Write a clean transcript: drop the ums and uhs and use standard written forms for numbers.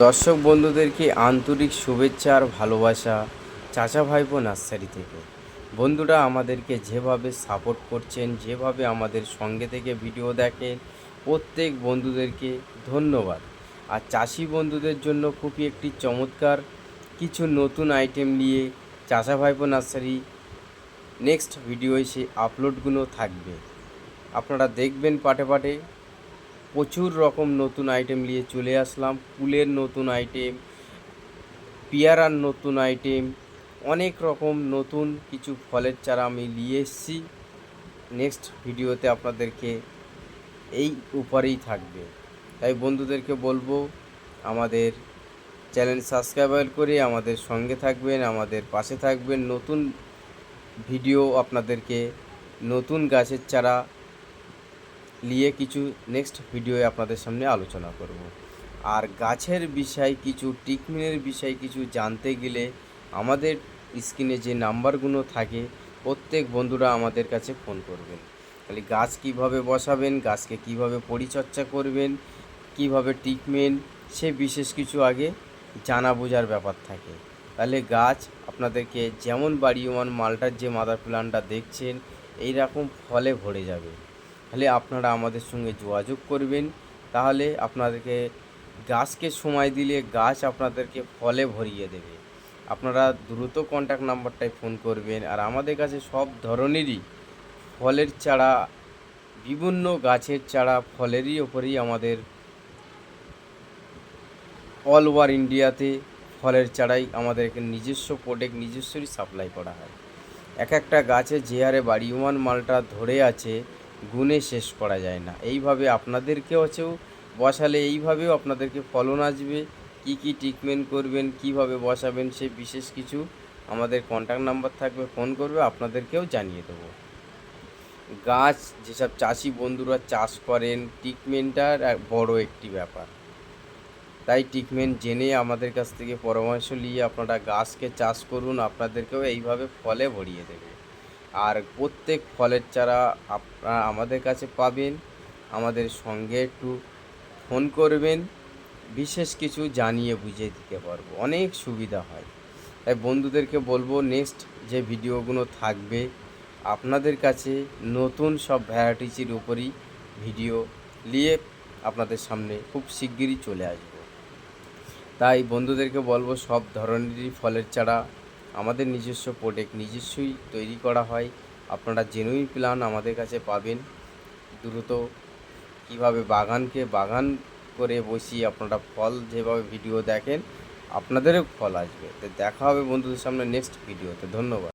দর্শক বন্ধুদেরকে আন্তরিক শুভেচ্ছা আর ভালোবাসা চাচা ভাইপো নার্সারি থেকে। বন্ধুরা, আমাদেরকে যেভাবে সাপোর্ট করছেন, যেভাবে আমাদের সঙ্গে থেকে ভিডিও দেখেন, প্রত্যেক বন্ধুদেরকে ধন্যবাদ। আর চাষি বন্ধুদের জন্য খুবই একটি চমৎকার কিছু নতুন আইটেম নিয়ে চাচা ভাইপো নার্সারি নেক্সট ভিডিও এসে আপলোডগুলো থাকবে, আপনারা দেখবেন। পাটে পাটে প্রচুর রকম নতুন আইটেম নিয়ে চলে আসলাম। কুলের নতুন আইটেম, পেয়ারার নতুন আইটেম, অনেক রকম নতুন কিছু ফলের চারা আমি নিয়ে এসেছি। নেক্সট ভিডিওতে আপনাদেরকে এই উপরেই থাকবে। তাই বন্ধুদেরকে বলবো, আমাদের চ্যানেল সাবস্ক্রাইব করে আমাদের সঙ্গে থাকবেন, আমাদের পাশে থাকবেন। নতুন ভিডিও আপনাদেরকে নতুন গাছের চারা নিয়ে কিছু নেক্সট ভিডিওয়ে আপনাদের সামনে আলোচনা করব। আর গাছের বিষয় কিছু, ট্রিটমেন্টের বিষয় কিছু জানতে গেলে আমাদের স্ক্রিনে যে নাম্বারগুলো থাকে, প্রত্যেক বন্ধুরা আমাদের কাছে ফোন করবেন। তাহলে গাছ কিভাবে বসাবেন, গাছকে কিভাবে পরিচর্যা করবেন, কিভাবে ট্রিটমেন্ট, সে বিশেষ কিছু আগে জানা বোঝার ব্যাপার থাকে। তাহলে গাছ আপনাদেরকে যেমন বাড়িওয়ান মালটার যে মাদার প্ল্যান্টটা দেখছেন, এই রকম ফলে ভরে যাবে। তাহলে আপনারা আমাদের সঙ্গে যোগাযোগ করবেন। তাহলে আপনাদেরকে গাছকে সময় দিলে গাছ আপনাদেরকে ফলে ভরিয়ে দেবে। আপনারা দ্রুত কন্ট্যাক্ট নাম্বারটায় ফোন করবেন। আর আমাদের কাছে সব ধরনেরই ফলের চারা, বিভিন্ন গাছের চারা, ফলেরই ওপরেই আমাদের অল ওভার ইন্ডিয়াতে ফলের চারাই আমাদের এখানে নিজস্ব প্রোডাক্ট, নিজস্বই সাপ্লাই করা হয়। এক একটা গাছে যে হারে বাড়িওয়ান মালটা ধরে আছে, গুণে শেষ করা যায় না। এইভাবে আপনাদেরকেও বসালে এইভাবেও আপনাদেরকে ফলন আসবে। কি কি ট্রিটমেন্ট করবেন, কিভাবে বসাবেন, সে বিশেষ কিছু আমাদের কন্ট্যাক্ট নাম্বার থাকবে, ফোন করবে, আপনাদেরকেও জানিয়ে দেবো। গাছ যেসব চাষি বন্ধুরা চাষ করেন, ট্রিটমেন্টটার বড় একটি ব্যাপার। তাই ট্রিটমেন্ট জেনে আমাদের কাছ থেকে পরামর্শ নিয়ে আপনারা গাছকে চাষ করুন, আপনাদেরকেও এইভাবে ফলে ভরিয়ে দেবে। আর প্রত্যেক ফলের চারা আপনারা আমাদের কাছে পাবেন। আমাদের সঙ্গে একটু ফোন করবেন, বিশেষ কিছু জানিয়ে বুঝিয়ে দিতে পারবো, অনেক সুবিধা হয়। তাই বন্ধুদেরকে বলবো, নেক্সট যে ভিডিওগুলো থাকবে আপনাদের কাছে নতুন সব ভ্যারাইটিসের উপরই ভিডিও নিয়ে আপনাদের সামনে খুব শিগগিরই চলে আসবো। তাই বন্ধুদেরকে বলবো, সব ধরনেরই ফলের চারা আমাদের নিজস্ব প্রোডাক্ট, নিজস্বই তৈরি করা হয়। আপনারা জেনুইন প্ল্যান আমাদের কাছে পাবেন। দ্রুত কীভাবে বাগানকে বাগান করে বসিয়ে আপনারা ফল যেভাবে ভিডিও দেখেন, আপনাদেরও ফল আসবে। তো দেখা হবে বন্ধুদের সামনে নেক্সট ভিডিওতে। ধন্যবাদ।